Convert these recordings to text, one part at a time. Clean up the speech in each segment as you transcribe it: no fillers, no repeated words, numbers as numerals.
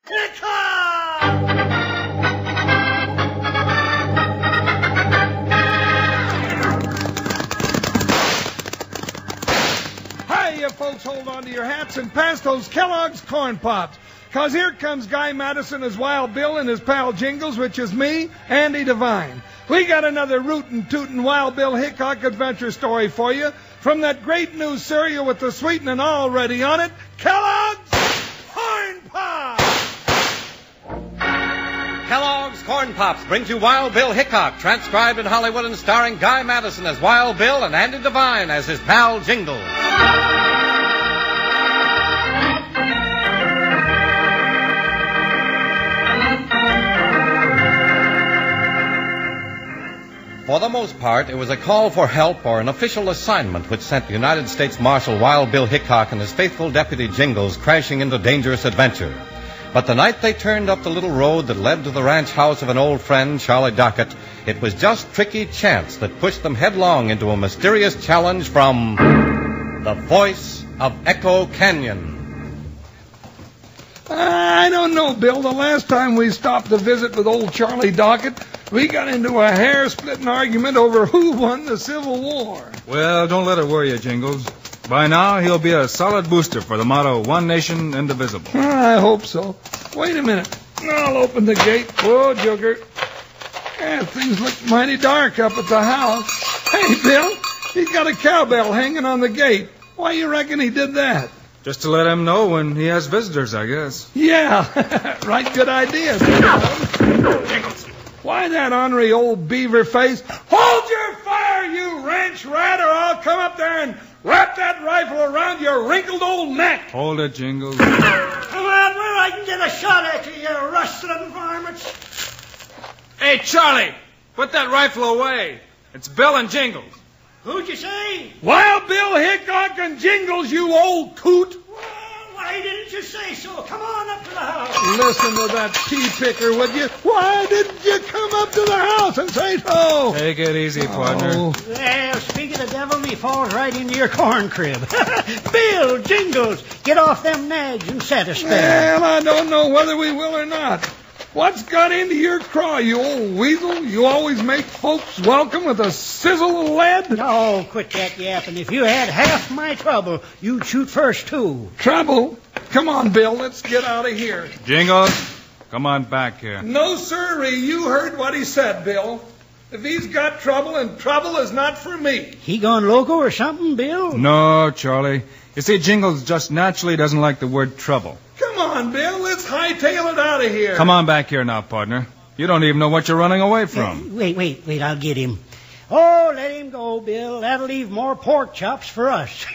Hickok! Hi, you folks, hold on to your hats and pass those Kellogg's Corn Pops. 'Cause here comes Guy Madison as Wild Bill and his pal Jingles, which is me, Andy Devine. We got another rootin' tootin' Wild Bill Hickok adventure story for you from that great new cereal with the sweetening already on it, Kellogg's Corn Pops! Kellogg's Corn Pops brings you Wild Bill Hickok, transcribed in Hollywood and starring Guy Madison as Wild Bill and Andy Devine as his pal Jingles. For the most part, it was a call for help or an official assignment which sent United States Marshal Wild Bill Hickok and his faithful deputy Jingles crashing into dangerous adventure. But the night they turned up the little road that led to the ranch house of an old friend, Charlie Dockett, it was just tricky chance that pushed them headlong into a mysterious challenge from the voice of Echo Canyon. I don't know, Bill. The last time we stopped to visit with old Charlie Dockett, we got into a hair-splitting argument over who won the Civil War. Well, don't let it worry you, Jingles. By now, he'll be a solid booster for the motto, One Nation, Indivisible. I hope so. Wait a minute. I'll open the gate. Whoa, Joker. Yeah, things look mighty dark up at the house. Hey, Bill, he's got a cowbell hanging on the gate. Why you reckon he did that? Just to let him know when he has visitors, I guess. Yeah, right good idea. Jingles! Why that ornery old beaver face? Hold your fire, you ranch rat, or I'll come up there and wrap that rifle around your wrinkled old neck. Hold it, Jingles. Come on, where I can get a shot at you, you rustling varmints. Hey, Charlie, put that rifle away. It's Bill and Jingles. Who'd you say? Wild Bill Hickok and Jingles, you old coot. Well, why didn't you say so? Come on up to the house. Listen to that tea picker, would you? Why didn't you come up to the house and say so? Take it easy, partner. Oh. Well, speak of the devil, me falls right into your corn crib. Bill, Jingles, get off them nags and set a spell. Well, I don't know whether we will or not. What's got into your craw, you old weasel? You always make folks welcome with a sizzle of lead? Oh, quit that yapping. If you had half my trouble, you'd shoot first, too. Trouble? Come on, Bill, let's get out of here. Jingles, come on back here. No, sirree, you heard what he said, Bill. If he's got trouble, and trouble is not for me. He gone loco or something, Bill? No, Charlie. You see, Jingles just naturally doesn't like the word trouble. Come on, Bill, let's hightail it out of here. Come on back here now, partner. You don't even know what you're running away from. Wait, I'll get him. Oh, let him go, Bill. That'll leave more pork chops for us.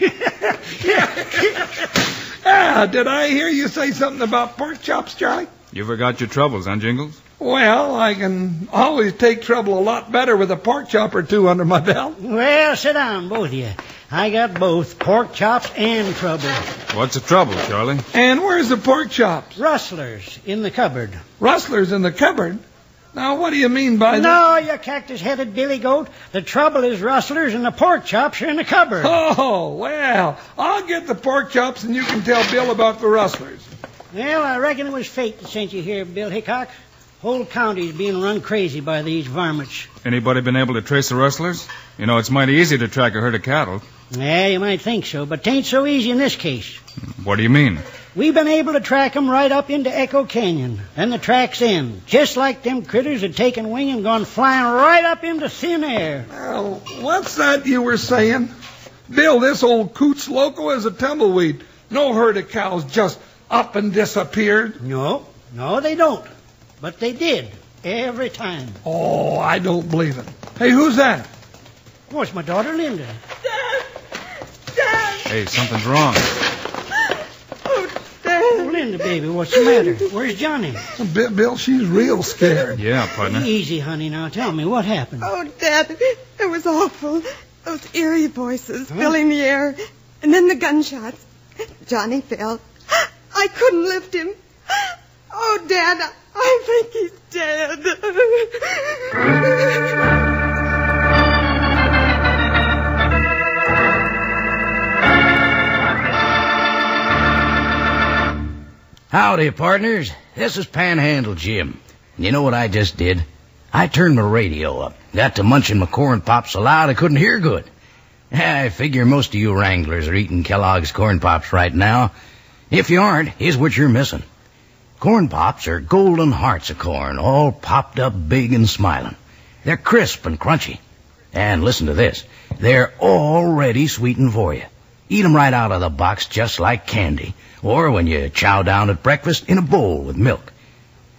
Ah, did I hear you say something about pork chops, Charlie? You forgot your troubles, huh, Jingles? Well, I can always take trouble a lot better with a pork chop or two under my belt. Well, sit down, both of you. I got both pork chops and trouble. What's the trouble, Charlie? And where's the pork chops? Rustlers in the cupboard. Rustlers in the cupboard? Now, what do you mean by that? No, you cactus-headed billy goat. The trouble is rustlers and the pork chops are in the cupboard. Oh, well, I'll get the pork chops and you can tell Bill about the rustlers. Well, I reckon it was fate that sent you here, Bill Hickok. Whole county's being run crazy by these varmints. Anybody been able to trace the rustlers? You know, it's mighty easy to track a herd of cattle. Yeah, you might think so, but 'tain't so easy in this case. What do you mean? We've been able to track 'em right up into Echo Canyon. Then the track's in, just like them critters had taken wing and gone flying right up into thin air. Well, what's that you were saying? Bill, this old coot's loco as a tumbleweed. No herd of cows just up and disappeared. No, they don't. But they did, every time. Oh, I don't believe it. Hey, who's that? Oh, it's my daughter, Linda. Dad! Hey, something's wrong. Oh, Dad! Oh, Linda, baby, what's the matter? Where's Johnny? Bill, she's real scared. Yeah, partner. Easy, honey, now. Tell me, what happened? Oh, Dad, it was awful. Those eerie voices filling the air. And then the gunshots. Johnny fell. I couldn't lift him. Oh, Dad, I think he's dead. Howdy, partners. This is Panhandle Jim. And you know what I just did? I turned my radio up. Got to munching my corn pops so loud I couldn't hear good. I figure most of you wranglers are eating Kellogg's corn pops right now. If you aren't, here's what you're missing. Corn pops are golden hearts of corn, all popped up big and smiling. They're crisp and crunchy. And listen to this. They're already sweetened for you. Eat 'em right out of the box just like candy. Or when you chow down at breakfast in a bowl with milk.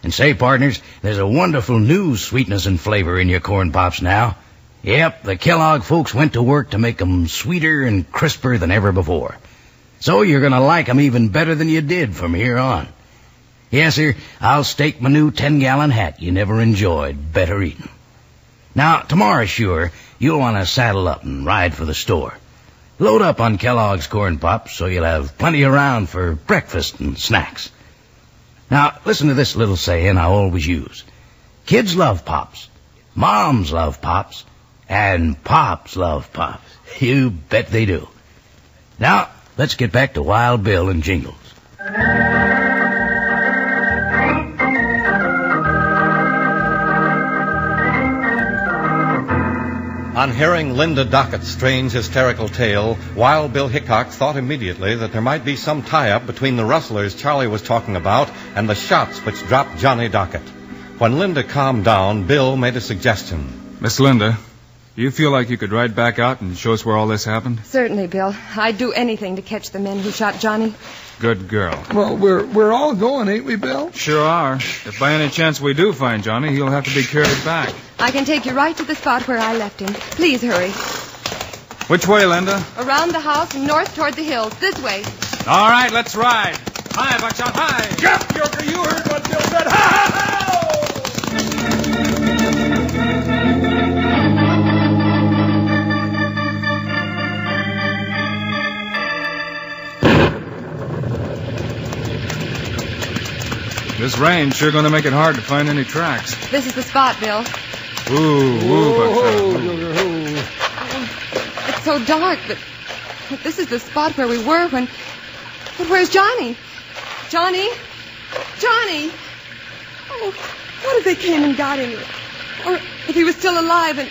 And say, partners, there's a wonderful new sweetness and flavor in your corn pops now. Yep, the Kellogg folks went to work to make 'em sweeter and crisper than ever before. So you're going to like 'em even better than you did from here on. Yes, sir, I'll stake my new 10-gallon hat you never enjoyed better eating. Now, tomorrow, sure, you'll want to saddle up and ride for the store. Load up on Kellogg's corn pops so you'll have plenty around for breakfast and snacks. Now, listen to this little saying I always use. Kids love pops, moms love pops, and pops love pops. You bet they do. Now, let's get back to Wild Bill and Jingles. On hearing Linda Dockett's strange, hysterical tale, Wild Bill Hickok thought immediately that there might be some tie-up between the rustlers Charlie was talking about and the shots which dropped Johnny Dockett. When Linda calmed down, Bill made a suggestion. Miss Linda, do you feel like you could ride back out and show us where all this happened? Certainly, Bill. I'd do anything to catch the men who shot Johnny. Good girl. Well, we're all going, ain't we, Bill? Sure are. If by any chance we do find Johnny, he'll have to be carried back. I can take you right to the spot where I left him. Please hurry. Which way, Linda? Around the house and north toward the hills. This way. All right, let's ride. Hi, Buckshot, hi. Jump, Joker, you heard what Bill said. Ha, ha, ha! This rain's sure going to make it hard to find any tracks. This is the spot, Bill. Ooh, Buckshot. It's so dark, but this is the spot where we were when... But where's Johnny? Johnny? Johnny! Oh, what if they came and got him? Or if he was still alive and...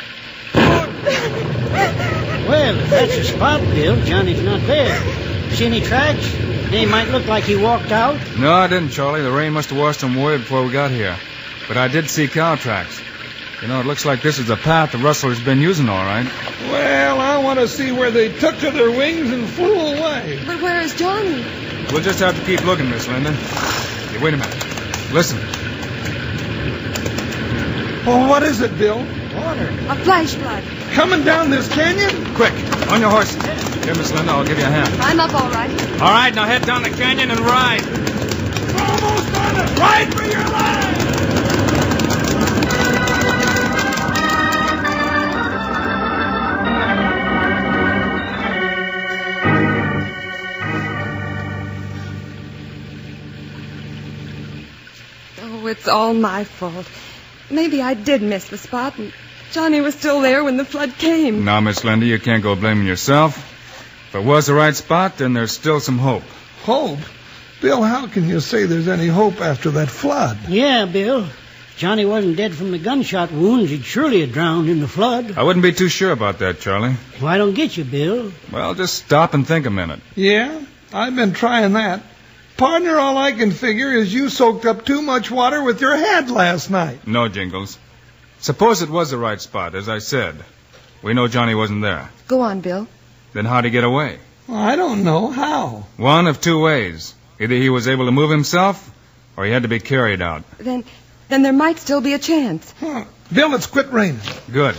Well, if that's the spot, Bill, Johnny's not there. See any tracks? They might look like he walked out. No, I didn't, Charlie. The rain must have washed him away before we got here. But I did see cow tracks. You know, it looks like this is the path the rustler's been using, all right. Well, I want to see where they took to their wings and flew away. But where is Johnny? We'll just have to keep looking, Miss Linda. Hey, wait a minute. Listen. Oh, what is it, Bill? Water. A flash flood. Coming down this canyon? Quick, on your horses. Here, Miss Linda, I'll give you a hand. I'm up all right. All right, now head down the canyon and ride. We're almost on it. Ride for your life! Oh, it's all my fault. Maybe I did miss the spot, and Johnny was still there when the flood came. Now, Miss Linda, you can't go blaming yourself. If it was the right spot, then there's still some hope. Hope? Bill, how can you say there's any hope after that flood? Yeah, Bill. If Johnny wasn't dead from the gunshot wounds, he'd surely have drowned in the flood. I wouldn't be too sure about that, Charlie. Well, I don't get you, Bill. Well, just stop and think a minute. Yeah, I've been trying that. Partner, all I can figure is you soaked up too much water with your head last night. No, Jingles. Suppose it was the right spot, as I said. We know Johnny wasn't there. Go on, Bill. Then how'd he get away? Well, I don't know. How? One of two ways. Either he was able to move himself, or he had to be carried out. Then there might still be a chance. Huh. Bill, it's quit raining. Good.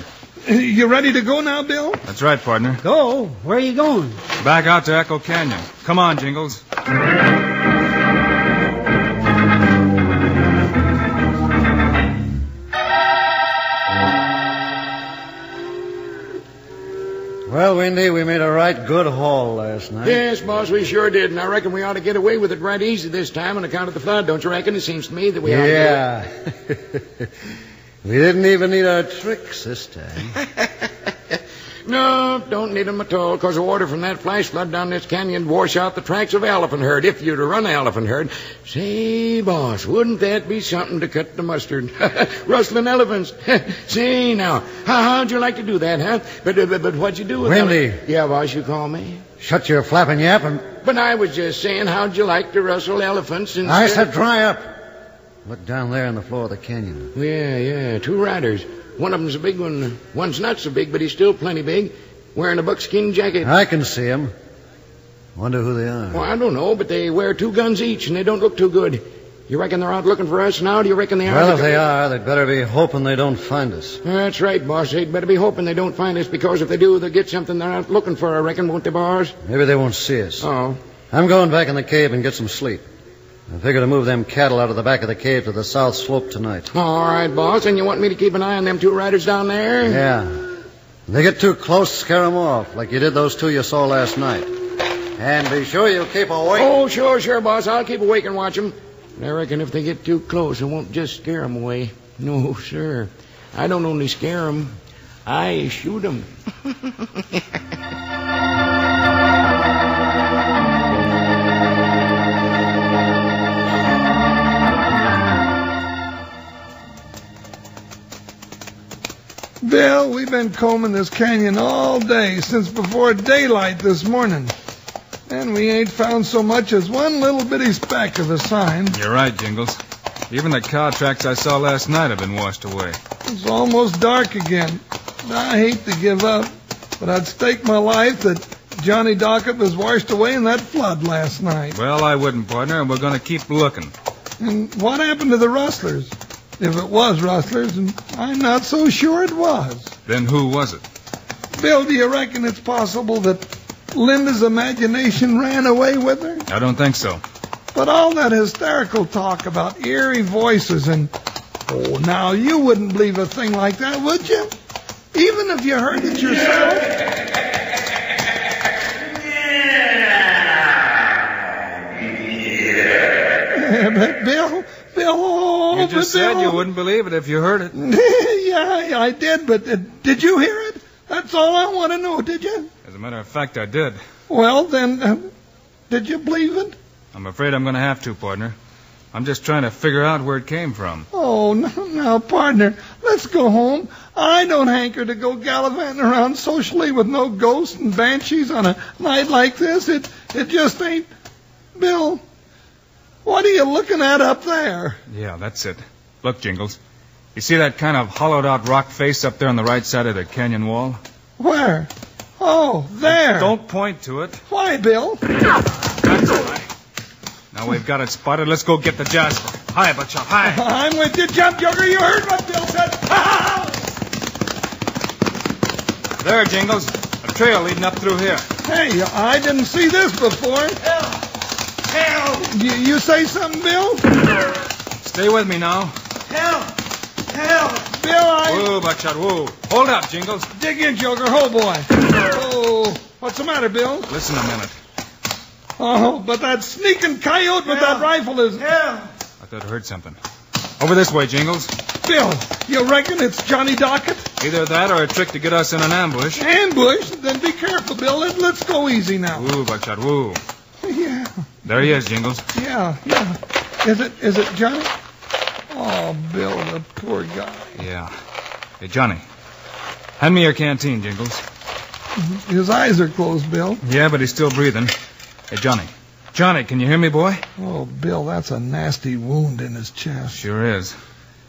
You ready to go now, Bill? That's right, partner. Go? Where are you going? Back out to Echo Canyon. Come on, Jingles. Well, Windy, we made a right good haul last night. Yes, boss, we sure did, and I reckon we ought to get away with it right easy this time on account of the flood, don't you reckon? It seems to me that we ought to. Yeah. We didn't even need our tricks this time. No, don't need 'em at all, 'cause the water from that flash flood down this canyon wash out the tracks of elephant herd, if you'd run an elephant herd. Say, boss, wouldn't that be something to cut the mustard? Rustling elephants. Say, now, how'd you like to do that, huh? But what'd you do with Windy. Yeah, boss, you call me? Shut your flapping yap and... But I was just saying, how'd you like to rustle elephants instead? I said dry up. Look down there on the floor of the canyon. Yeah, 2 riders. One of them's a big one. One's not so big, but he's still plenty big, wearing a buckskin jacket. I can see him. Wonder who they are. Well, I don't know, but they wear 2 guns each, and they don't look too good. You reckon they're out looking for us now? Do you reckon they are? Well, if they are, they'd better be hoping they don't find us. That's right, boss. They'd better be hoping they don't find us, because if they do, they'll get something they're not looking for, I reckon, won't they, boss? Maybe they won't see us. Oh. I'm going back in the cave and get some sleep. I figure to move them cattle out of the back of the cave to the south slope tonight. All right, boss. And you want me to keep an eye on them 2 riders down there? Yeah. If they get too close, scare them off, like you did those 2 you saw last night. And be sure you keep awake. Oh, sure, boss. I'll keep awake and watch them. I reckon if they get too close, it won't just scare them away. No, sir. I don't only scare them, I shoot them. Bill, we've been combing this canyon all day, since before daylight this morning. And we ain't found so much as one little bitty speck of a sign. You're right, Jingles. Even the cow tracks I saw last night have been washed away. It's almost dark again. I hate to give up, but I'd stake my life that Johnny Dockett was washed away in that flood last night. Well, I wouldn't, partner, and we're going to keep looking. And what happened to the Rustlers? If it was Rustlers, and I'm not so sure it was. Then who was it? Bill, do you reckon it's possible that Linda's imagination ran away with her? I don't think so. But all that hysterical talk about eerie voices and... Oh, now, you wouldn't believe a thing like that, would you? Even if you heard it yourself? Yeah, but Bill, oh... You just said you wouldn't believe it if you heard it. Yeah, I did, but did you hear it? That's all I want to know, did you? As a matter of fact, I did. Well, then, did you believe it? I'm afraid I'm going to have to, partner. I'm just trying to figure out where it came from. Oh, now, partner, let's go home. I don't hanker to go gallivanting around socially with no ghosts and banshees on a night like this. It just ain't... Bill, what are you looking at up there? Yeah, that's it. Look, Jingles. You see that kind of hollowed-out rock face up there on the right side of the canyon wall? Where? Oh, there. Don't point to it. Why, Bill? That's right. Now we've got it spotted. Let's go get the Jasper. Hi, Butchop. Hi. I'm with you, Jump Joker. You heard what Bill said. There, Jingles. A trail leading up through here. Hey, I didn't see this before. Help! You say something, Bill? Stay with me now. Help! Bill, Whoa, Buckshot, whoa. Hold up, Jingles. Dig in, Joker. Oh, boy. Oh, what's the matter, Bill? Listen a minute. Oh, but that sneaking coyote with that rifle is... I thought I heard something. Over this way, Jingles. Bill, you reckon it's Johnny Dockett? Either that or a trick to get us in an ambush. Ambush? Then be careful, Bill. Let's go easy now. Woo, Buckshot, woo. Yeah. There he is, Jingles. Yeah. Is it Johnny? Oh, Bill, the poor guy. Yeah. Hey, Johnny. Hand me your canteen, Jingles. His eyes are closed, Bill. Yeah, but he's still breathing. Hey, Johnny. Johnny, can you hear me, boy? Oh, Bill, that's a nasty wound in his chest. Sure is.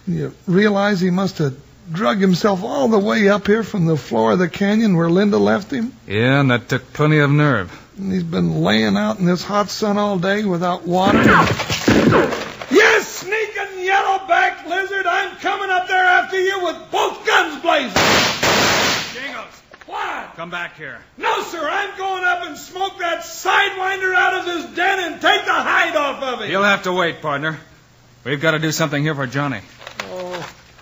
You realize he must have drug himself all the way up here from the floor of the canyon where Linda left him? Yeah, and that took plenty of nerve. And he's been laying out in this hot sun all day without water. You sneaking yellow-backed lizard! I'm coming up there after you with both guns blazing! Jingles! What? Come back here. No, sir, I'm going up and smoke that sidewinder out of his den and take the hide off of him. You'll have to wait, partner. We've got to do something here for Johnny.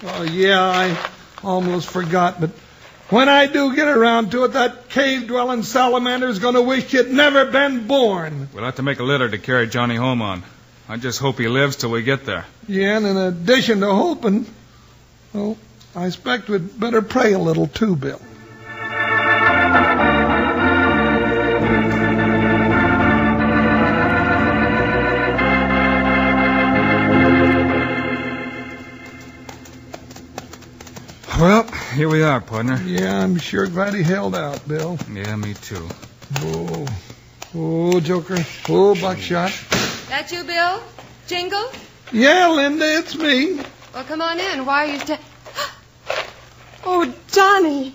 Oh, yeah, I almost forgot, but when I do get around to it, that cave-dwelling salamander's going to wish you'd never been born. We'll have to make a litter to carry Johnny home on. I just hope he lives till we get there. Yeah, and in addition to hoping, well, I expect we'd better pray a little too, Bill. here we are, partner. Yeah, I'm sure glad he held out, Bill. Yeah, me too. Oh, Joker. Oh, Buckshot. That you, Bill? Jingles? Yeah, Linda, it's me. Well, come on in. Why are you Oh, Johnny.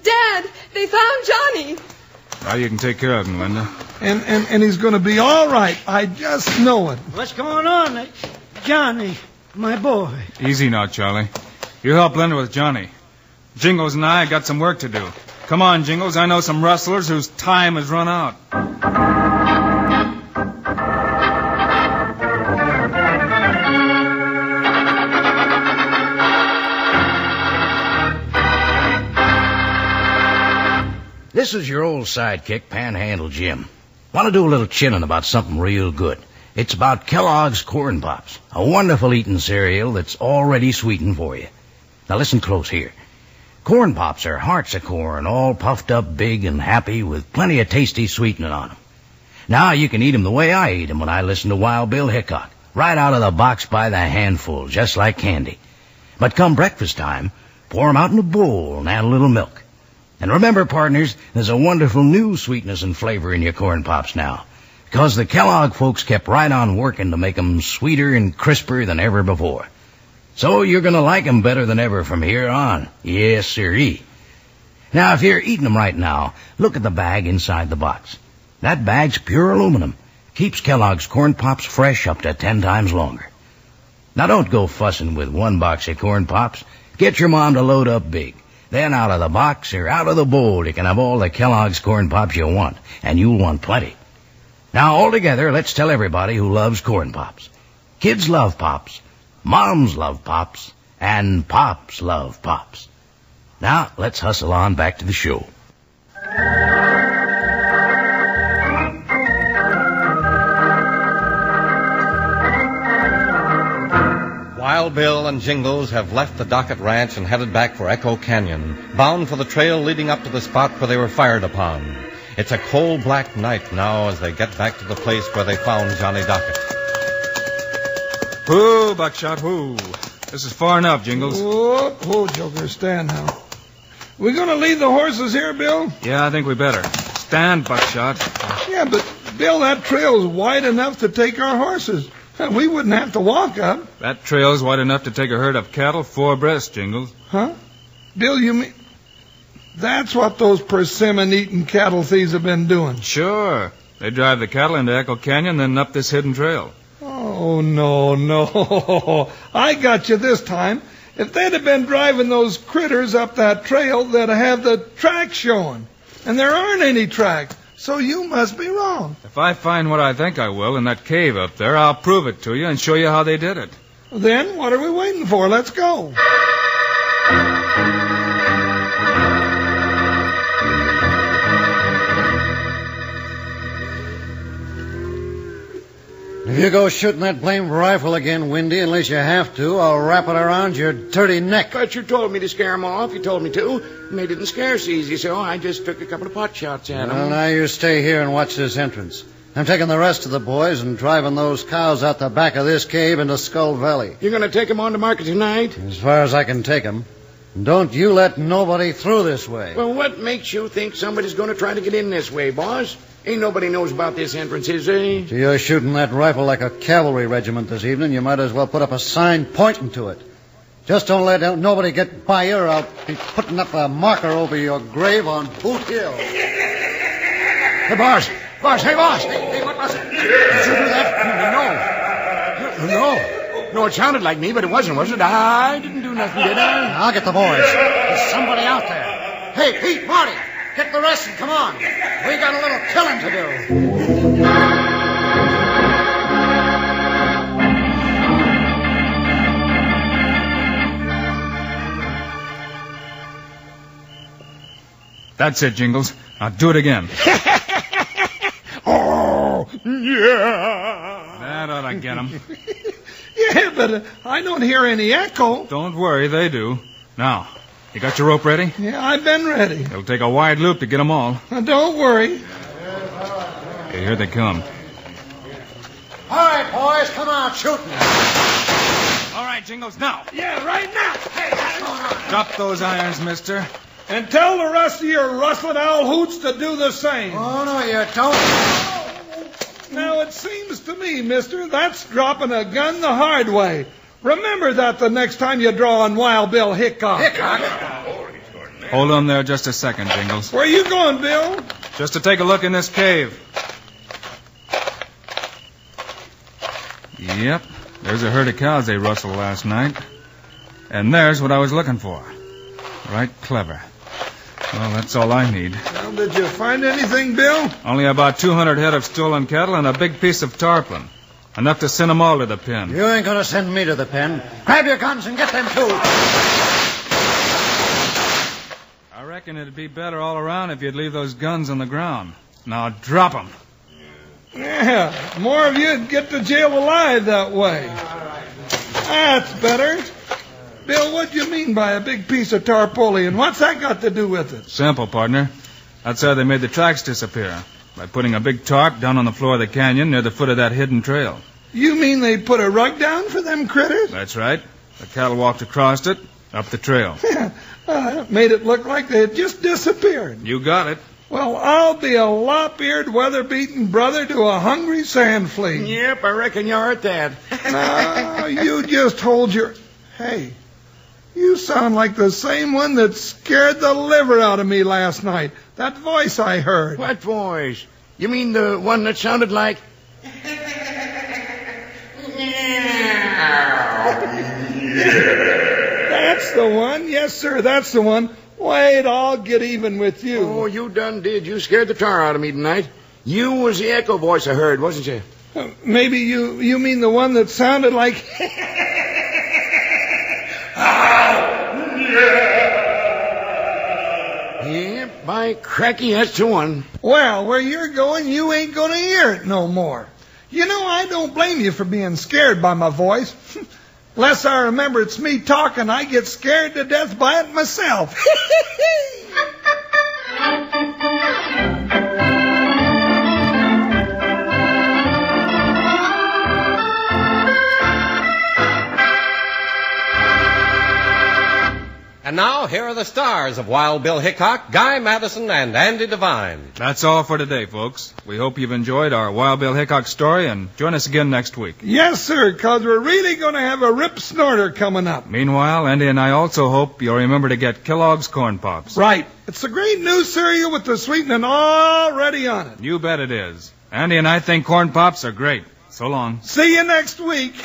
Dad, they found Johnny. Now you can take care of him, Linda. And he's going to be all right. I just know it. What's going on, Johnny, my boy? Easy now, Charlie. You help Linda with Johnny. Jingles and I got some work to do. Come on, Jingles. I know some rustlers whose time has run out. This is your old sidekick, Panhandle Jim. Want to do a little chinning about something real good. It's about Kellogg's Corn Pops, a wonderful eating cereal that's already sweetened for you. Now listen close here. Corn Pops are hearts of corn, all puffed up big and happy with plenty of tasty sweetening on them. Now you can eat them the way I eat them when I listen to Wild Bill Hickok, right out of the box by the handful, just like candy. But come breakfast time, pour them out in a bowl and add a little milk. And remember, partners, there's a wonderful new sweetness and flavor in your Corn Pops now, because the Kellogg folks kept right on working to make them sweeter and crisper than ever before. So you're going to like them better than ever from here on. Yes, sirree. Now, if you're eating them right now, look at the bag inside the box. That bag's pure aluminum. Keeps Kellogg's Corn Pops fresh up to 10 times longer. Now, don't go fussing with one box of Corn Pops. Get your mom to load up big. Then out of the box or out of the bowl, you can have all the Kellogg's Corn Pops you want, and you'll want plenty. Now, all together, let's tell everybody who loves Corn Pops. Kids love Pops, moms love Pops, and Pops love Pops. Now, let's hustle on back to the show. Wild Bill and Jingles have left the Docket Ranch and headed back for Echo Canyon, bound for the trail leading up to the spot where they were fired upon. It's a cold, black night now as they get back to the place where they found Johnny Docket. Whoo, Buckshot, whoo. This is far enough, Jingles. Oh, Joker, stand now. We going to leave the horses here, Bill? Yeah, I think we better. Stand, Buckshot. Yeah, but, Bill, that trail's wide enough to take our horses. We wouldn't have to walk up. That trail's wide enough to take a herd of cattle 4 abreast, Jingles. Huh? Bill, you mean... That's what those persimmon-eating cattle thieves have been doing. Sure. They drive the cattle into Echo Canyon, then up this hidden trail. Oh, no. I got you this time. If they'd have been driving those critters up that trail, they'd have the tracks showing. And there aren't any tracks. So you must be wrong. If I find what I think I will in that cave up there, I'll prove it to you and show you how they did it. Then what are we waiting for? Let's go. If you go shooting that blamed rifle again, Windy, unless you have to, I'll wrap it around your dirty neck. But you told me to scare 'em off. You told me to. And they didn't scare so easy, so I just took a couple of pot shots at 'em. Well, now you stay here and watch this entrance. I'm taking the rest of the boys and driving those cows out the back of this cave into Skull Valley. You're going to take 'em on to market tonight? As far as I can take 'em. Don't you let nobody through this way. Well, what makes you think somebody's going to try to get in this way, boss? Ain't nobody knows about this entrance, is they? So you're shooting that rifle like a cavalry regiment this evening. You might as well put up a sign pointing to it. Just don't let nobody get by you, or I'll be putting up a marker over your grave on Boot Hill. Hey, boss! Hey, boss! Hey, what was it? Did you do that? No, it sounded like me, but it wasn't, was it? I didn't do nothing, did I? I'll get the boys. There's somebody out there. Hey, Pete, Marty, get the rest and come on. We got a little killing to do. That's it, Jingles. Now do it again. Oh, yeah. That ought to get 'em. Yeah, but I don't hear any echo. Don't worry, they do. Now, you got your rope ready? Yeah, I've been ready. It'll take a wide loop to get 'em all. Don't worry. Okay, here they come. All right, boys, come on, shooting. All right, right, Jingles, now. Yeah, right now. Hey, Drop those irons, mister. and tell the rest of your rustling owl hoots to do the same. Oh, no, you don't. Now, it seems to me, mister, that's dropping a gun the hard way. Remember that the next time you draw on Wild Bill Hickok. Hold on there just a second, Jingles. Where you going, Bill? Just to take a look in this cave. Yep, there's a herd of cows they rustled last night. And there's what I was looking for. Right clever. Well, that's all I need. Well, did you find anything, Bill? Only about 200 head of stolen cattle and a big piece of tarpaulin. Enough to send them all to the pen. You ain't gonna send me to the pen. Grab your guns and get them too. I reckon it'd be better all around if you'd leave those guns on the ground. Now drop them. Yeah, more of you'd get to jail alive that way. That's better. Bill, what do you mean by a big piece of tarpaulin? What's that got to do with it? Simple, partner. That's how they made the tracks disappear. By putting a big tarp down on the floor of the canyon near the foot of that hidden trail. You mean they put a rug down for them critters? That's right. The cattle walked across it, up the trail. It made it look like they had just disappeared. You got it. Well, I'll be a lop-eared, weather-beaten brother to a hungry sand flea. Yep, I reckon you're at that. Now, you just hold your... Hey, you sound like the same one that scared the liver out of me last night. That voice I heard. What voice? You mean the one that sounded like... That's the one. Yes, sir, that's the one. Wait, I'll get even with you. Oh, you done did. You scared the tar out of me tonight. You was the echo voice I heard, wasn't you? Maybe you mean the one that sounded like... Yep, by cracky, that's the one. Well, where you're going, you ain't going to hear it no more. You know, I don't blame you for being scared by my voice. Unless I remember it's me talking, I get scared to death by it myself. And now, here are the stars of Wild Bill Hickok, Guy Madison, and Andy Devine. That's all for today, folks. We hope you've enjoyed our Wild Bill Hickok story, and join us again next week. Yes, sir, because we're really going to have a rip snorter coming up. Meanwhile, Andy and I also hope you'll remember to get Kellogg's Corn Pops. Right. It's a great new cereal with the sweetening already on it. You bet it is. Andy and I think Corn Pops are great. So long. See you next week.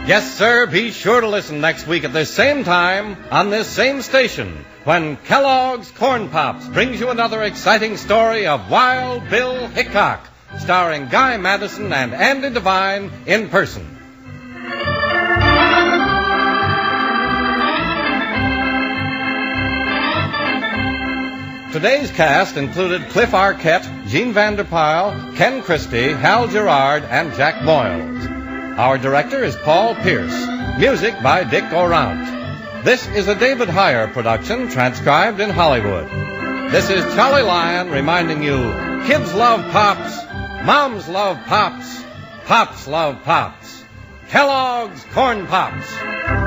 Yes, sir, be sure to listen next week at this same time on this same station when Kellogg's Corn Pops brings you another exciting story of Wild Bill Hickok, starring Guy Madison and Andy Devine in person. Today's cast included Cliff Arquette, Gene Vanderpyle, Ken Christie, Hal Gerard, and Jack Boyles. Our director is Paul Pierce. Music by Dick Orant. This is a David Heyer production transcribed in Hollywood. This is Charlie Lyon reminding you, kids love Pops, moms love Pops, Pops love Pops. Kellogg's Corn Pops.